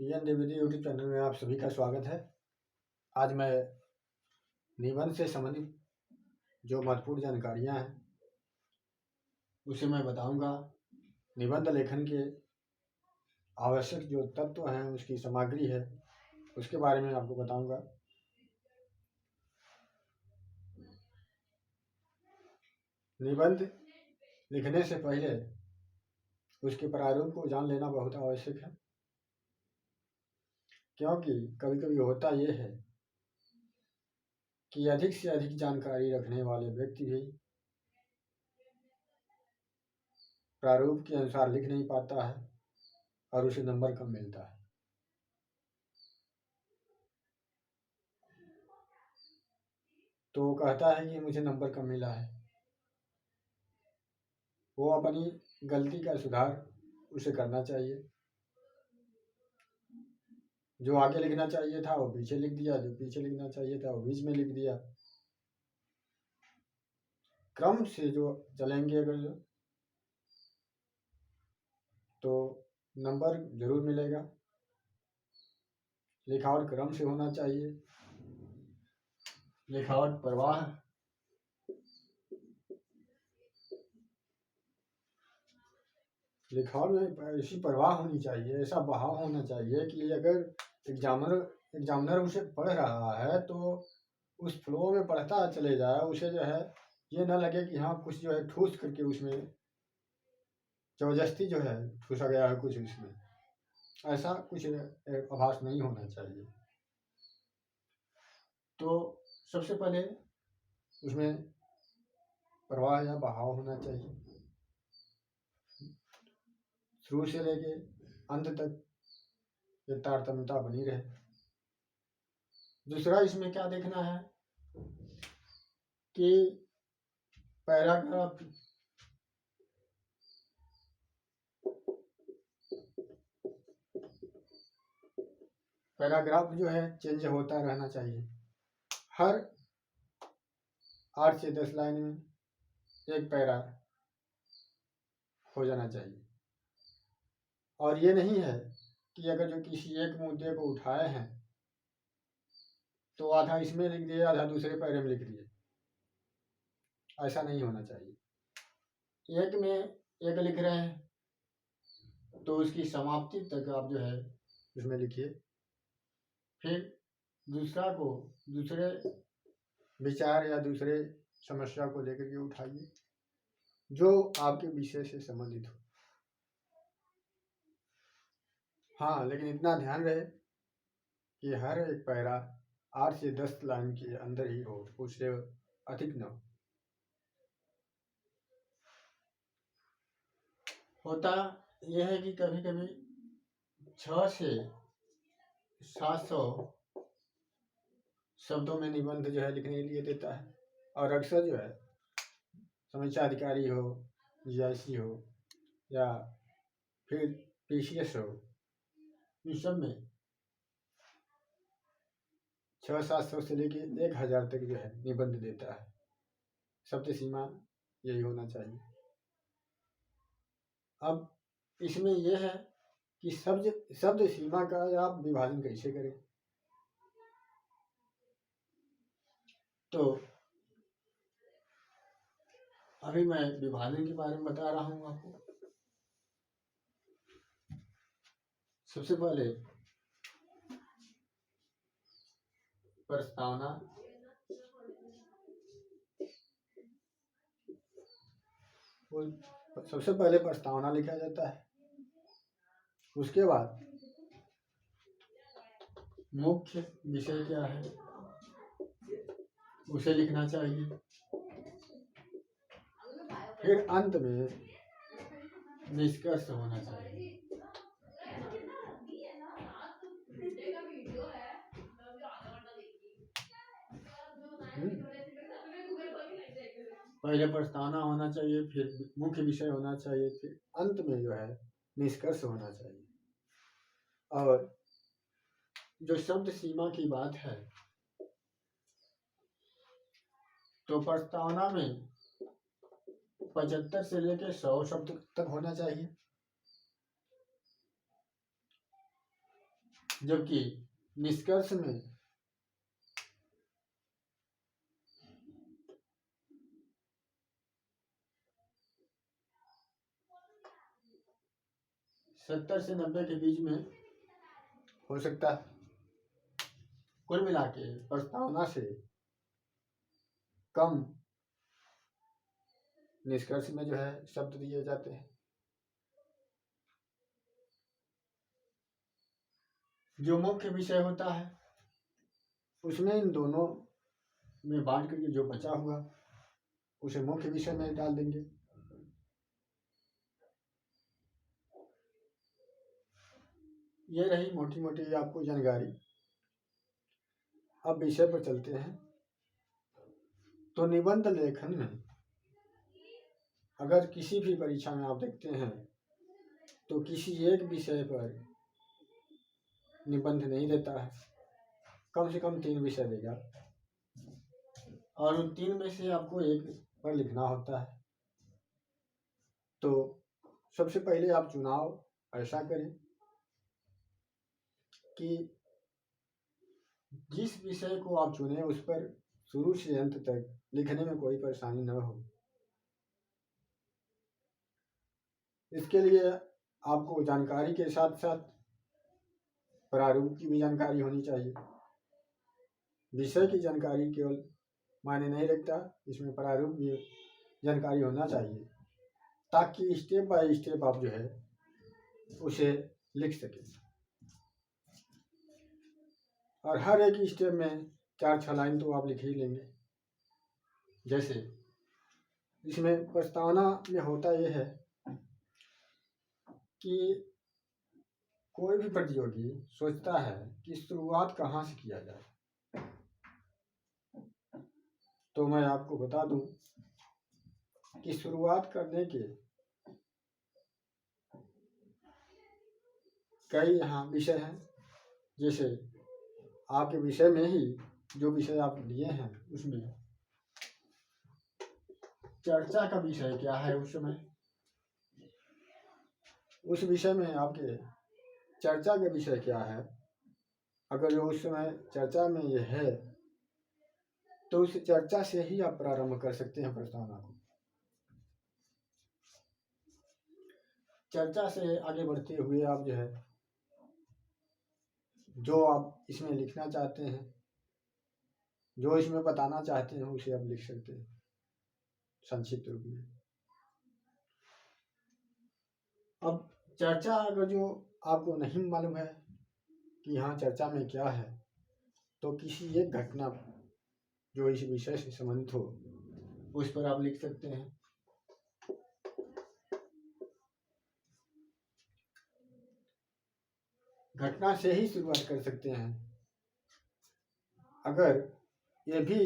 PN Dwivedi YouTube channel में आप सभी का स्वागत है। आज मैं निबंध से संबंधित जो महत्वपूर्ण जानकारियां हैं उसे मैं बताऊंगा। निबंध लेखन के आवश्यक जो तत्व हैं, उसकी सामग्री है, उसके बारे में आपको बताऊंगा। निबंध लिखने से पहले उसके प्रारूप को जान लेना बहुत आवश्यक है, क्योंकि कभी कभी होता यह है कि अधिक से अधिक जानकारी रखने वाले व्यक्ति भी प्रारूप के अनुसार लिख नहीं पाता है और उसे नंबर कम मिलता है। तो वो कहता है कि मुझे नंबर कम मिला है। वो अपनी गलती का सुधार उसे करना चाहिए। जो आगे लिखना चाहिए था वो पीछे लिख दिया, जो पीछे लिखना चाहिए था वो बीच में लिख दिया। क्रम से जो चलेंगे अगर तो नंबर जरूर मिलेगा। लिखावट क्रम से होना चाहिए। लिखावट प्रवाह लिखावट में ऐसी प्रवाह होनी चाहिए, ऐसा बहाव होना चाहिए कि अगर एग्जामिनर उसे पढ़ रहा है तो उस फ्लो में पढ़ता चले जाए। उसे जो है ये ना लगे कि हाँ कुछ जो है ठूस करके उसमें जबरदस्ती जो है ठूसा गया है कुछ उसमें, ऐसा कुछ आभास नहीं होना चाहिए। तो सबसे पहले उसमें प्रवाह या बहाव होना चाहिए, शुरू से लेके अंत तक ये तारतम्यता बनी रहे। दूसरा इसमें क्या देखना है कि पैराग्राफ पैराग्राफ जो है चेंज होता रहना चाहिए। हर 8 से 10 लाइन में एक पैरा हो जाना चाहिए। और ये नहीं है कि अगर जो किसी एक मुद्दे को उठाए हैं तो आधा इसमें लिख दिए, आधा दूसरे पैरे में लिख दिए। ऐसा नहीं होना चाहिए। एक में एक लिख रहे हैं तो उसकी समाप्ति तक आप जो है उसमें लिखिए। फिर दूसरा को दूसरे विचार या दूसरे समस्या को लेकर के उठाइए जो आपके विषय से संबंधित हो। हाँ, लेकिन इतना ध्यान रहे कि हर एक पैरा 8 से 10 लाइन के अंदर ही हो, उससे अधिक न हो। होता यह है कि कभी कभी 6 से 700 शब्दों में निबंध जो है लिखने के लिए देता है। और अक्सर जो है समीक्षा अधिकारी हो, जीआईसी हो या फिर पीसीएस हो, इस सब में 600-700 से लेके 1000 तक जो है निबंध देता है। शब्द सीमा यही होना चाहिए। अब इसमें यह है कि शब्द सीमा का आप विभाजन कैसे करें। तो अभी मैं विभाजन के बारे में बता रहा हूं आपको। सबसे पहले प्रस्तावना, सबसे पहले प्रस्तावना लिखा जाता है। उसके बाद मुख्य विषय क्या है उसे लिखना चाहिए। फिर अंत में निष्कर्ष होना चाहिए। पहले प्रस्तावना होना चाहिए, फिर मुख्य विषय होना चाहिए, फिर अंत में जो है निष्कर्ष होना चाहिए। और जो शब्द सीमा की बात है तो प्रस्तावना में 75 से लेकर 100 शब्द तक होना चाहिए। जबकि निष्कर्ष में सत्तर से 90 के बीच में हो सकता है। कुल मिला के प्रस्तावना से कम निष्कर्ष में जो है शब्द दिए जाते हैं। जो मुख्य विषय होता है उसमें इन दोनों में बांट करके जो बचा हुआ उसे मुख्य विषय में डाल देंगे। ये रही मोटी मोटी आपको जानकारी। अब विषय पर चलते हैं। तो निबंध लेखन में अगर किसी भी परीक्षा में आप देखते हैं तो किसी एक विषय पर निबंध नहीं देता है, कम से कम 3 विषय देगा और उन 3 में से आपको एक पर लिखना होता है। तो सबसे पहले आप चुनाव ऐसा करें कि जिस विषय को आप चुने उस पर शुरू से अंत तक लिखने में कोई परेशानी न हो। इसके लिए आपको जानकारी के साथ साथ प्रारूप की भी जानकारी होनी चाहिए। विषय की जानकारी केवल मायने नहीं रखता, इसमें प्रारूप भी जानकारी होना चाहिए ताकि स्टेप बाय स्टेप आप जो है उसे लिख सकें। और हर एक स्टेप में 4-6 लाइन तो आप लिख ही लेंगे। जैसे इसमें प्रस्तावना में होता यह है कि कोई भी प्रतियोगी सोचता है कि शुरुआत कहाँ से किया जाए। तो मैं आपको बता दूं कि शुरुआत करने के कई यहाँ विषय हैं। जैसे आपके विषय में ही जो विषय आप लिए हैं उसमें चर्चा का विषय क्या है, उस विषय में आपके चर्चा का विषय क्या है। अगर जो उस समय चर्चा में ये है तो उस चर्चा से ही आप प्रारंभ कर सकते हैं प्रस्तावना को। चर्चा से आगे बढ़ते हुए आप जो है जो आप इसमें लिखना चाहते हैं, जो इसमें बताना चाहते हैं उसे आप लिख सकते हैं संक्षिप्त रूप में। अब चर्चा अगर जो आपको नहीं मालूम है कि हाँ चर्चा में क्या है तो किसी एक घटना जो इस विषय से संबंधित हो उस पर आप लिख सकते हैं। घटना से ही शुरुआत कर सकते हैं। अगर ये भी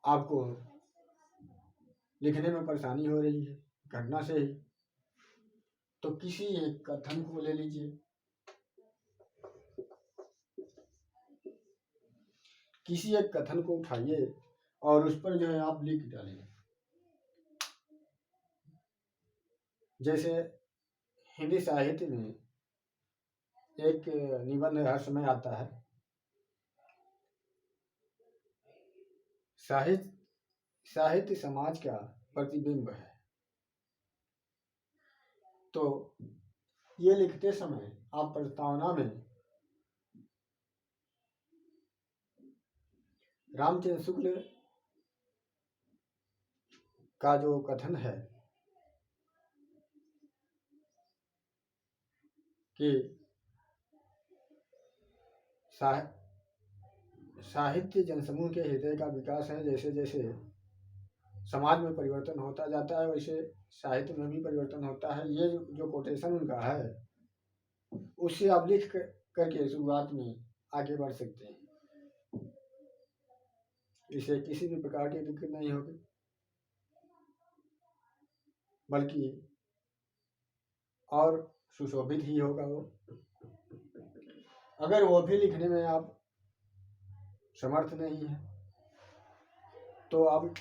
आपको लिखने में परेशानी हो रही है घटना से ही तो किसी एक कथन को ले लीजिए। किसी एक कथन को उठाइए और उस पर जो है आप लिख डालिए। जैसे हिंदी साहित्य में एक निबंध हर समय आता है, साहित्य समाज का प्रतिबिंब है। तो ये लिखते समय आप प्रस्तावना में रामचंद्र शुक्ल का जो कथन है कि साहित्य जनसमूह के हृदय का विकास है। जैसे जैसे समाज में परिवर्तन होता जाता है वैसे साहित्य में भी परिवर्तन होता है। ये जो कोटेशन उनका है उससे आप लिख करके शुरुआत में आगे बढ़ सकते हैं। इसे किसी भी प्रकार की दिक्कत नहीं होगी, बल्कि और सुशोभित ही होगा वो। अगर वो भी लिखने में आप समर्थ नहीं है तो आप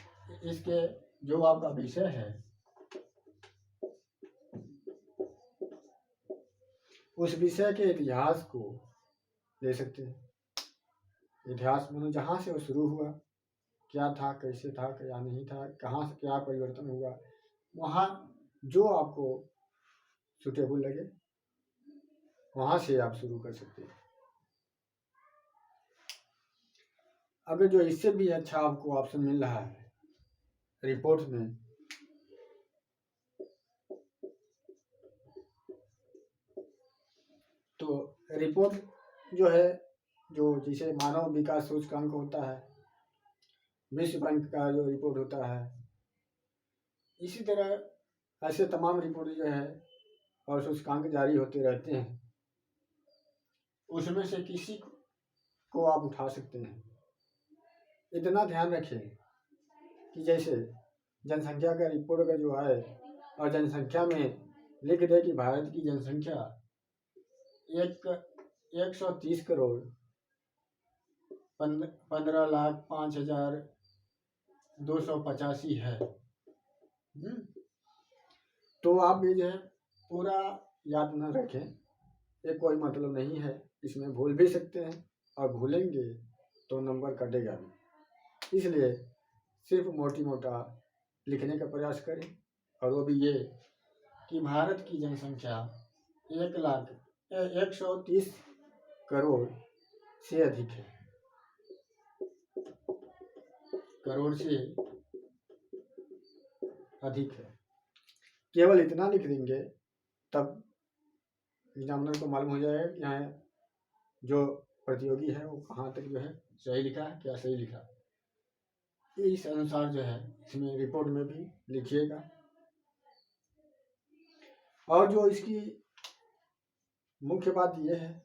इसके जो आपका विषय है उस विषय के इतिहास को ले सकते हैं। इतिहास मानो जहाँ से वो शुरू हुआ, क्या था, कैसे था, क्या नहीं था, कहाँ से क्या परिवर्तन हुआ, वहाँ जो आपको सुटेबल लगे वहाँ से आप शुरू कर सकते हैं। अगर जो इससे भी अच्छा आपको ऑप्शन मिल रहा है रिपोर्ट में, तो रिपोर्ट जो है, जो जिसे मानव विकास सूचकांक होता है, विश्व बैंक का जो रिपोर्ट होता है, इसी तरह ऐसे तमाम रिपोर्ट जो है और सूचकांक जारी होते रहते हैं। उसमें से किसी को आप उठा सकते हैं। इतना ध्यान रखें कि जैसे जनसंख्या का रिपोर्ट का जो आए और जनसंख्या में लिख दे कि भारत की जनसंख्या 130 करोड़ 15,05,285 है। तो आप ये जो है पूरा याद न रखें, ये कोई मतलब नहीं है। इसमें भूल भी सकते हैं और भूलेंगे तो नंबर कटेगा भी। इसलिए सिर्फ मोटी मोटा लिखने का प्रयास करें, और वो भी ये कि भारत की जनसंख्या 130 करोड़ से अधिक है। करोड़ से अधिक है, केवल इतना लिख देंगे तब एग्जामिनर को मालूम हो जाएगा कि यहाँ जो प्रतियोगी है वो कहाँ तक जो है सही लिखा है, क्या सही लिखा। इस अनुसार जो है इसमें रिपोर्ट में भी लिखिएगा। और जो इसकी मुख्य बात यह है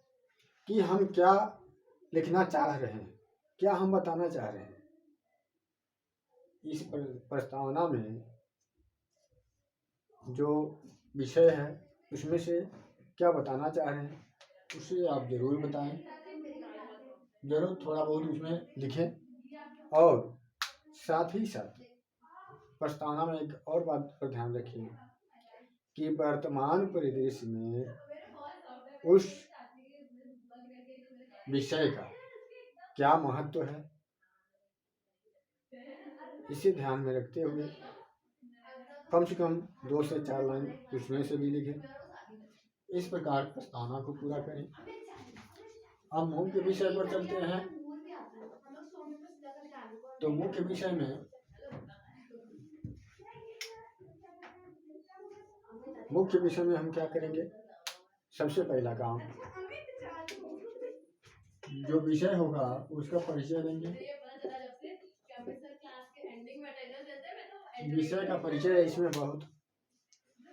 कि हम क्या लिखना चाह रहे हैं, क्या हम बताना चाह रहे हैं। इस प्रस्तावना में जो विषय है उसमें से क्या बताना चाह रहे हैं उसे आप जरूर बताएं, जरूर थोड़ा बहुत उसमें लिखें। और साथ ही साथ प्रस्तावना में एक और बात पर ध्यान रखिए कि वर्तमान परिदृश्य में उस विषय का क्या महत्व है, इसे ध्यान में रखते हुए कम से कम 2 से 4 लाइन उसमें से भी लिखें। इस प्रकार प्रस्तावना को पूरा करें। अब मुख्य विषय पर चलते हैं। तो मुख्य विषय में हम क्या करेंगे, सबसे पहला काम जो विषय होगा उसका परिचय देंगे। विषय का परिचय इसमें बहुत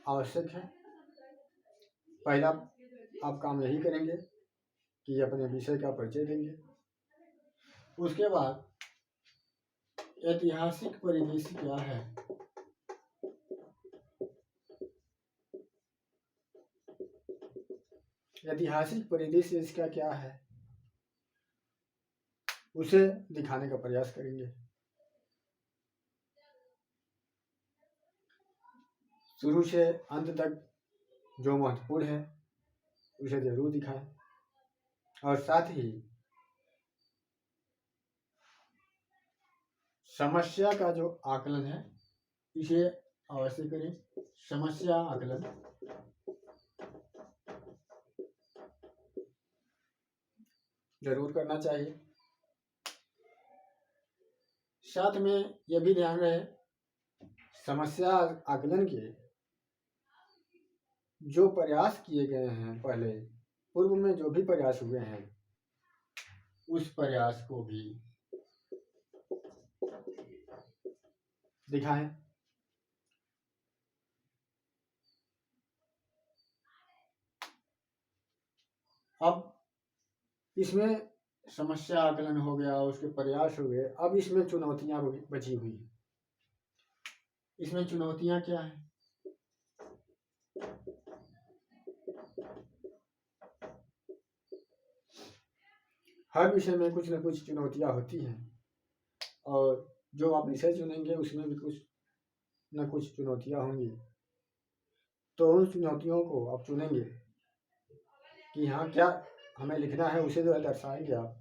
आवश्यक है। पहला आप काम यही करेंगे कि अपने विषय का परिचय देंगे। उसके बाद ऐतिहासिक परिदृश्य क्या है, ऐतिहासिक परिदृश्य इसका क्या है उसे दिखाने का प्रयास करेंगे। शुरू से अंत तक जो महत्वपूर्ण है उसे जरूर दिखाएं, और साथ ही समस्या का जो आकलन है इसे अवश्य करें। समस्या आकलन जरूर करना चाहिए। साथ में यह भी ध्यान रहे समस्या आकलन के जो प्रयास किए गए हैं, पहले पूर्व में जो भी प्रयास हुए हैं उस प्रयास को भी दिखाएं। अब इसमें समस्या आकलन हो गया, उसके प्रयास हो गए, अब इसमें चुनौतियां बची हुई हैं। इसमें चुनौतियां क्या हैं? हर विषय में कुछ न कुछ चुनौतियां होती हैं, और जो आप विषय चुनेंगे उसमें भी कुछ न कुछ चुनौतियां होंगी। तो उन चुनौतियों को आप चुनेंगे कि हाँ क्या हमें लिखना है उसे जो है दर्शाएंगे आप।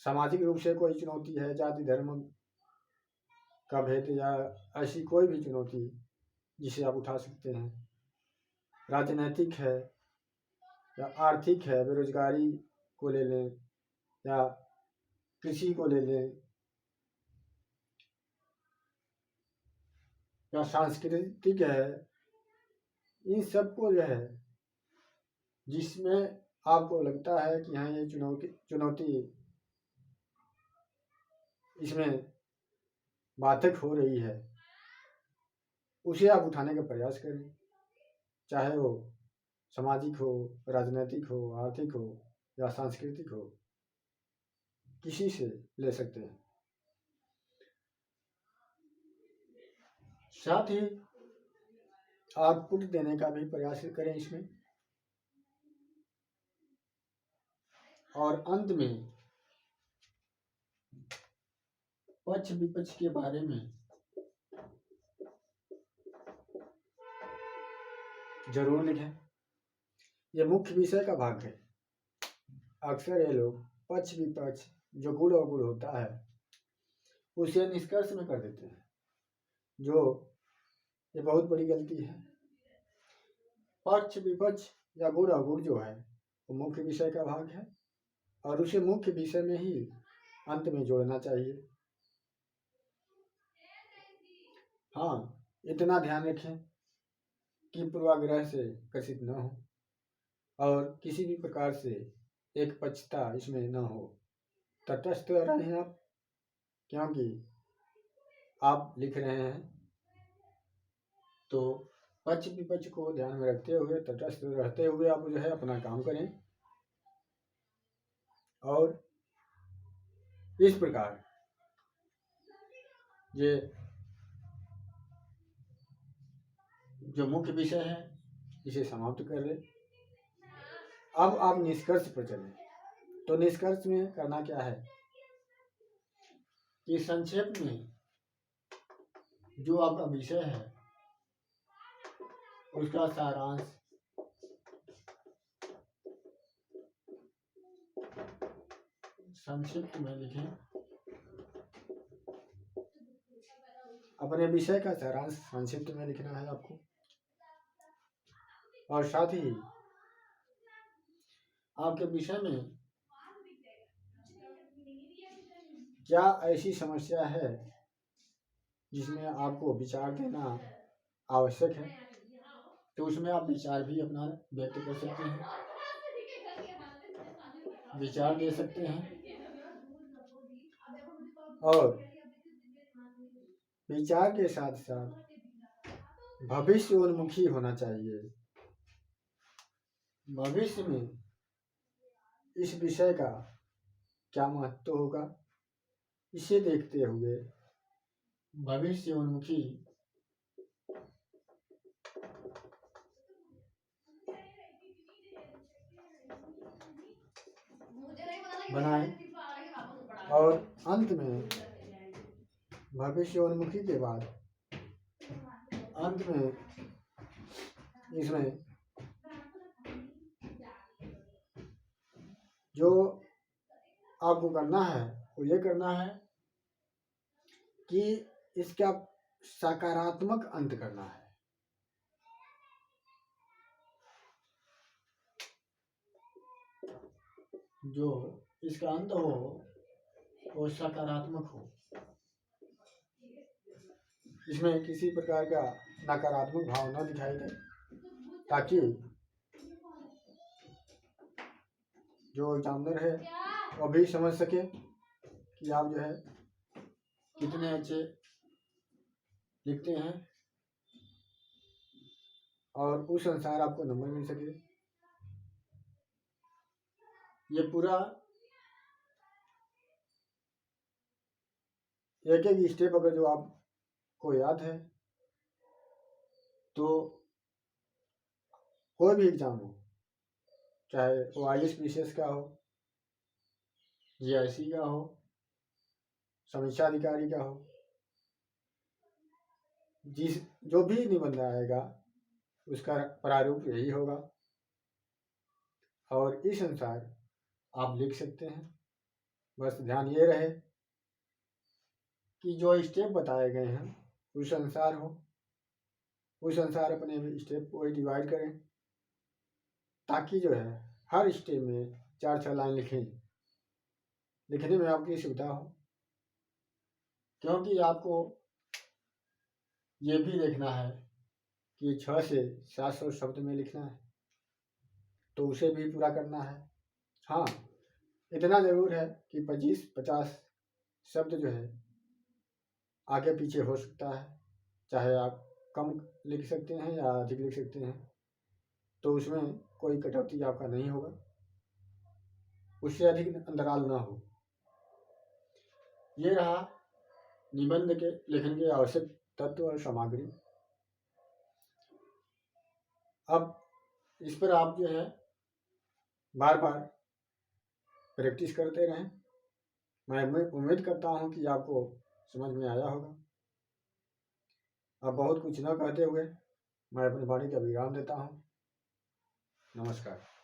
सामाजिक रूप से कोई चुनौती है, जाति धर्म का भेद या ऐसी कोई भी चुनौती जिसे आप उठा सकते हैं। राजनीतिक है या आर्थिक है, बेरोजगारी को ले लें या कृषि को ले लें या सांस्कृतिक है, इन सबको जो है जिसमें आपको लगता है कि हाँ ये चुनौती इसमें बाधक हो रही है, उसे आप उठाने का प्रयास करें। चाहे वो सामाजिक हो, राजनीतिक हो, आर्थिक हो या सांस्कृतिक हो, किसी से ले सकते हैं। साथ ही आउटपुट देने का भी प्रयास करें इसमें। और अंत में पक्ष विपक्ष के बारे में जरूर लिखें। यह मुख्य विषय का भाग है। अक्सर ये लोग पक्ष विपक्ष जो गुण अवगुण होता है उसे निष्कर्ष में कर देते हैं, जो ये बहुत बड़ी गलती है। पक्ष विपक्ष या गुण अवगुण जो है वो मुख्य विषय का भाग है और उसे मुख्य विषय में ही अंत में जोड़ना चाहिए। हाँ, इतना ध्यान रखें कि पूर्वाग्रह से ग्रसित न हो और किसी भी प्रकार से एक पक्षता इसमें न हो। तटस्थ रहें आप, क्योंकि आप लिख रहे हैं तो पक्ष विपक्ष को ध्यान में रखते हुए तटस्थ रहते हुए आप जो है अपना काम करें। और इस प्रकार ये जो मुख्य विषय है इसे समाप्त कर लें। अब आप निष्कर्ष पर चलें। तो निष्कर्ष में करना क्या है कि संक्षेप में जो आपका विषय है उसका सारांश संक्षिप्त में लिखें। अपने विषय का सारांश संक्षिप्त में लिखना है आपको। और साथ ही आपके विषय में क्या ऐसी समस्या है जिसमें आपको विचार देना आवश्यक है, तो उसमें आप विचार भी अपना व्यक्त कर सकते हैं, विचार दे सकते हैं। और विचार के साथ साथ भविष्य उन्मुखी होना चाहिए। भविष्य में इस विषय का क्या महत्व होगा इसे देखते हुए भविष्य उन्मुखी बनाएं। और अंत में भविष्योन्मुखी के बाद अंत में इसमें जो आपको करना है वो ये करना है कि इसका सकारात्मक अंत करना है। जो इसका अंत हो वो सकारात्मक हो, इसमें किसी प्रकार का नकारात्मक भाव न दिखाई दे, ताकि जो एग्जामिनर है वो भी समझ सके कि आप जो है कितने अच्छे लिखते हैं और उस अनुसार आपको नंबर मिल सके। ये पूरा एक एक स्टेप अगर जो आपको याद है तो कोई भी एग्जाम हो, चाहे वो IAS PCS का हो, GIC का हो, समीक्षा अधिकारी का हो, जो भी निबंध आएगा उसका प्रारूप यही होगा। और इस अनुसार आप लिख सकते हैं। बस ध्यान ये रहे कि जो स्टेप बताए गए हैं उस अनुसार हो, उस अनुसार अपने स्टेप को डिवाइड करें, ताकि जो है हर स्टेप में 4-6 लाइन लिखने में आपकी सुविधा हो। क्योंकि आपको ये भी देखना है कि 600 से 700 शब्द में लिखना है, तो उसे भी पूरा करना है। हाँ, इतना ज़रूर है कि 25-50 शब्द जो है आगे पीछे हो सकता है, चाहे आप कम लिख सकते हैं या अधिक लिख सकते हैं, तो उसमें कोई कटौती आपका नहीं होगा, उससे अधिक अंतराल ना हो। ये रहा निबंध के लेखन के आवश्यक तत्व और सामग्री। अब इस पर आप जो है बार बार प्रैक्टिस करते रहें। मैं उम्मीद करता हूँ कि आपको समझ में आया होगा। अब बहुत कुछ न कहते हुए मैं अपनी वाणी का विराम देता हूँ। नमस्कार।